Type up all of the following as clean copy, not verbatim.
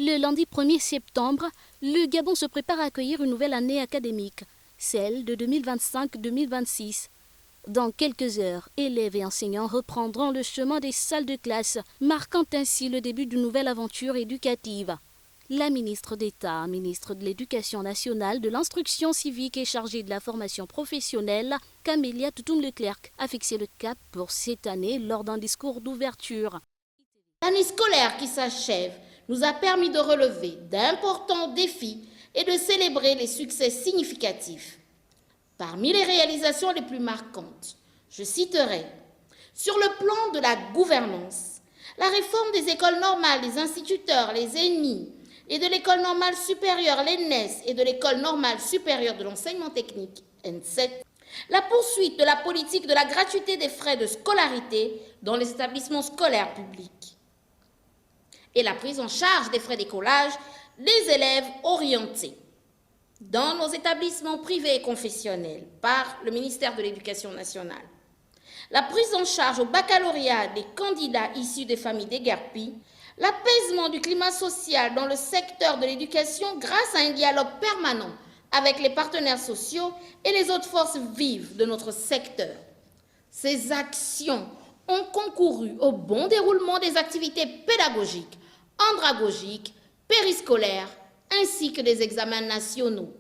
Le lundi 1er septembre, le Gabon se prépare à accueillir une nouvelle année académique, celle de 2025-2026. Dans quelques heures, élèves et enseignants reprendront le chemin des salles de classe, marquant ainsi le début d'une nouvelle aventure éducative. La ministre d'État, ministre de l'Éducation nationale, de l'Instruction civique et chargée de la formation professionnelle, Camélia Toutoum-Leclerc, a fixé le cap pour cette année lors d'un discours d'ouverture. L'année scolaire qui s'achève nous a permis de relever d'importants défis et de célébrer les succès significatifs. Parmi les réalisations les plus marquantes, je citerai, sur le plan de la gouvernance, la réforme des écoles normales, des instituteurs, les ENI, et de l'école normale supérieure, l'ENES, et de l'école normale supérieure de l'enseignement technique, ENSET, la poursuite de la politique de la gratuité des frais de scolarité dans les établissements scolaires publics, et la prise en charge des frais d'écolage des élèves orientés dans nos établissements privés et confessionnels par le ministère de l'Éducation nationale. La prise en charge au baccalauréat des candidats issus des familles déguerpies, l'apaisement du climat social dans le secteur de l'éducation grâce à un dialogue permanent avec les partenaires sociaux et les autres forces vives de notre secteur. Ces actions ont concouru au bon déroulement des activités pédagogiques, andragogiques, périscolaires, ainsi que des examens nationaux.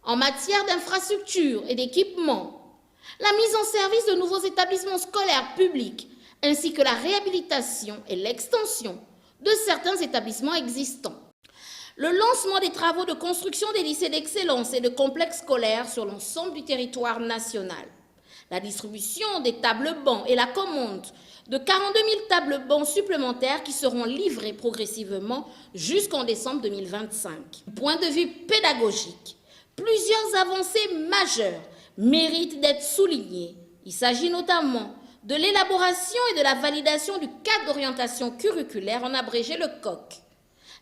En matière d'infrastructures et d'équipements, la mise en service de nouveaux établissements scolaires publics, ainsi que la réhabilitation et l'extension de certains établissements existants. Le lancement des travaux de construction des lycées d'excellence et de complexes scolaires sur l'ensemble du territoire national. La distribution des tables-bancs et la commande de 42 000 tables-bancs supplémentaires qui seront livrés progressivement jusqu'en décembre 2025. Du point de vue pédagogique, plusieurs avancées majeures méritent d'être soulignées. Il s'agit notamment de l'élaboration et de la validation du cadre d'orientation curriculaire, en abrégé le COC,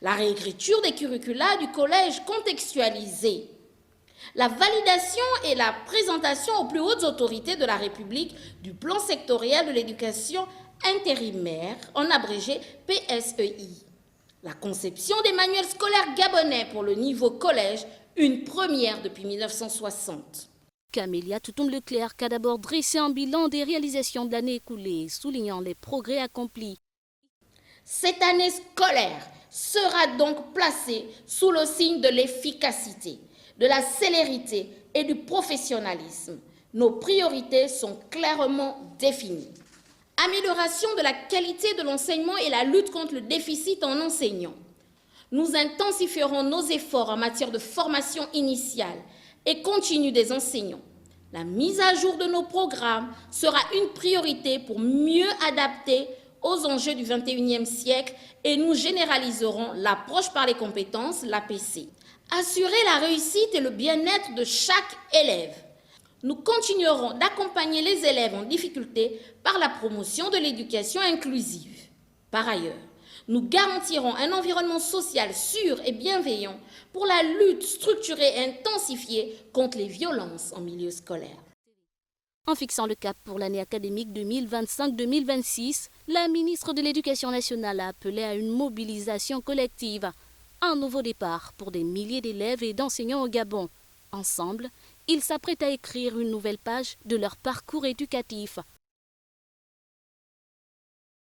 la réécriture des curricula du collège contextualisé, la validation et la présentation aux plus hautes autorités de la République du plan sectoriel de l'éducation intérimaire, en abrégé PSEI, la conception des manuels scolaires gabonais pour le niveau collège, une première depuis 1960. Camélia Toutoum-Leclerc a d'abord dressé un bilan des réalisations de l'année écoulée, soulignant les progrès accomplis. Cette année scolaire sera donc placée sous le signe de l'efficacité, de la célérité et du professionnalisme. Nos priorités sont clairement définies. Amélioration de la qualité de l'enseignement et la lutte contre le déficit en enseignants. Nous intensifierons nos efforts en matière de formation initiale et continue des enseignants. La mise à jour de nos programmes sera une priorité pour mieux adapter aux enjeux du XXIe siècle et nous généraliserons l'approche par les compétences, l'APC. Assurer la réussite et le bien-être de chaque élève. Nous continuerons d'accompagner les élèves en difficulté par la promotion de l'éducation inclusive. Par ailleurs, nous garantirons un environnement social sûr et bienveillant pour la lutte structurée et intensifiée contre les violences en milieu scolaire. En fixant le cap pour l'année académique 2025-2026, la ministre de l'Éducation nationale a appelé à une mobilisation collective, un nouveau départ pour des milliers d'élèves et d'enseignants au Gabon. Ensemble, ils s'apprêtent à écrire une nouvelle page de leur parcours éducatif.